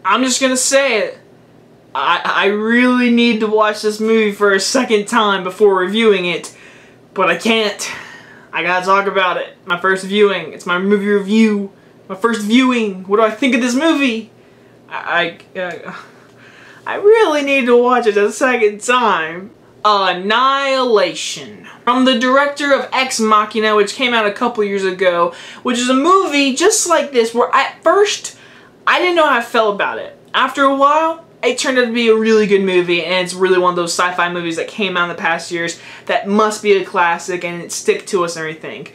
I'm just gonna say it. I really need to watch this movie for a second time before reviewing it, but I can't. I gotta talk about it. My first viewing. It's my movie review. My first viewing. What do I think of this movie? I really need to watch it a second time. Annihilation. From the director of Ex Machina, which came out a couple years ago, which is a movie just like this, where at first, I didn't know how I felt about it. After a while, it turned out to be a really good movie, and it's really one of those sci-fi movies that came out in the past years that must be a classic and it stick to us and everything.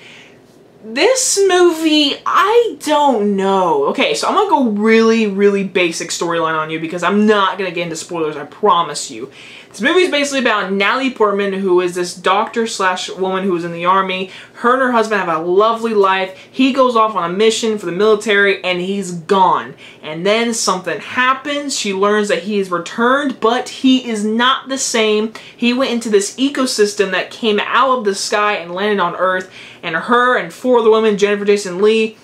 This movie, I don't know. Okay, so I'm gonna go really basic storyline on you because I'm not gonna get into spoilers, I promise you. This movie is basically about Natalie Portman, who is this doctor slash woman who is in the army. Her and her husband have a lovely life. He goes off on a mission for the military and he's gone. And then something happens. She learns that he is returned, but he is not the same. He went into this ecosystem that came out of the sky and landed on Earth. And her and four other women, Jennifer Jason Leigh,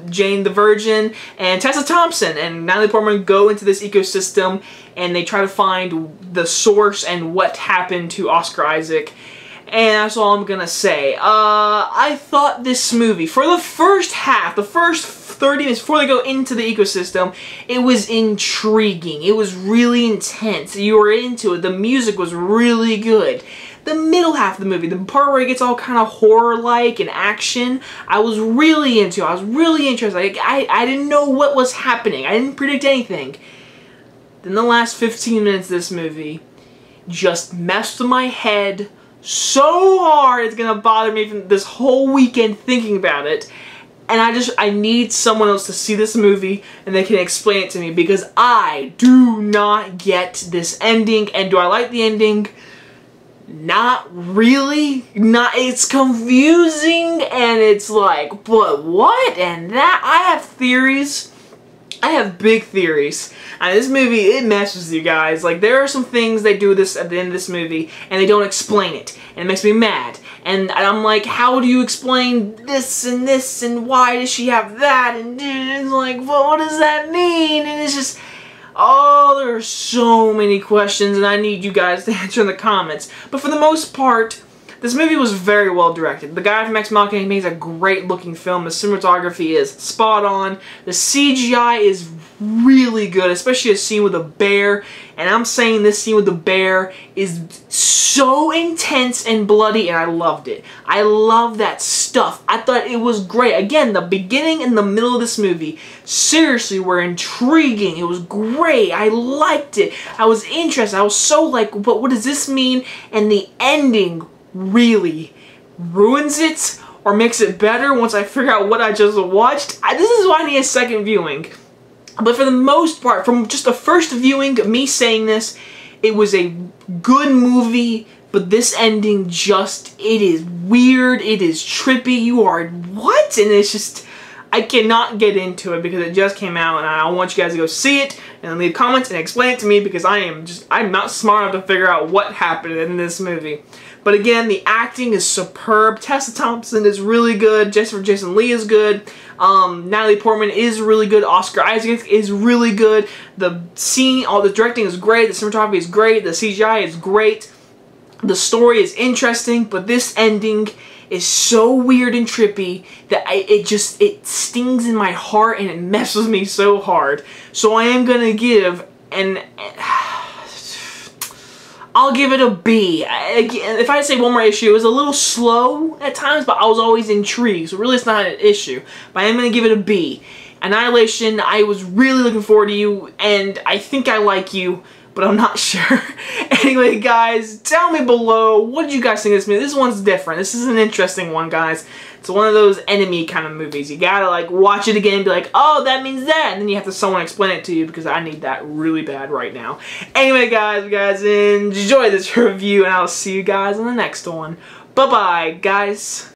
Jane the Virgin, and Tessa Thompson and Natalie Portman go into this ecosystem and they try to find the source and what happened to Oscar Isaac. And that's all I'm gonna say. I thought this movie, for the first half, the first 30 minutes before they go into the ecosystem, it was intriguing. It was really intense. You were into it. The music was really good. The middle half of the movie, the part where it gets all kind of horror-like and action, I was really into. I was really interested. I didn't know what was happening. I didn't predict anything. Then the last 15 minutes of this movie just messed with my head so hard it's gonna bother me from this whole weekend thinking about it. And I need someone else to see this movie and they can explain it to me because I do not get this ending. And do I like the ending? Not really. It's confusing and it's like, but what? And that, I have theories. I have big theories. And this movie, it messes with you guys. Like, there are some things they do this at the end of this movie and they don't explain it. And it makes me mad. And I'm like, how do you explain this and why does she have that? And it's like, well, what does that mean? And it's just, oh, there are so many questions and I need you guys to answer in the comments. But for the most part, this movie was very well directed. The guy from Ex Machina makes a great looking film. The cinematography is spot on. The CGI is really good, especially a scene with a bear. And I'm saying this scene with the bear is so intense and bloody and I loved it. I love that stuff. I thought it was great. Again, the beginning and the middle of this movie seriously were intriguing. It was great. I liked it. I was interested. I was so like, but what does this mean? And the ending really ruins it or makes it better once I figure out what I just watched. This is why I need a second viewing. But for the most part, from just the first viewing, me saying this, it was a good movie, but this ending just, it is weird, it is trippy, you are, what? And it's just, I cannot get into it because it just came out and I want you guys to go see it and leave comments and explain it to me because I'm not smart enough to figure out what happened in this movie. But again, the acting is superb. Tessa Thompson is really good. Jennifer Jason Leigh is good. Natalie Portman is really good. Oscar Isaac is really good. The scene, all the directing is great. The cinematography is great. The CGI is great. The story is interesting, but this ending is so weird and trippy that it stings in my heart and it messes me so hard. So I am gonna give I'll give it a B. If I say one more issue, it was a little slow at times, but I was always intrigued, so really it's not an issue. But I'm going to give it a B. Annihilation, I was really looking forward to you, and I think I like you, but I'm not sure. Anyway, guys, tell me below, what did you guys think of this movie? This one's different. This is an interesting one, guys. It's one of those enemy kind of movies. You gotta, like, watch it again and be like, oh, that means that. And then you have to someone explain it to you because I need that really bad right now. Anyway, guys, you guys enjoy this review, and I'll see you guys on the next one. Bye-bye, guys.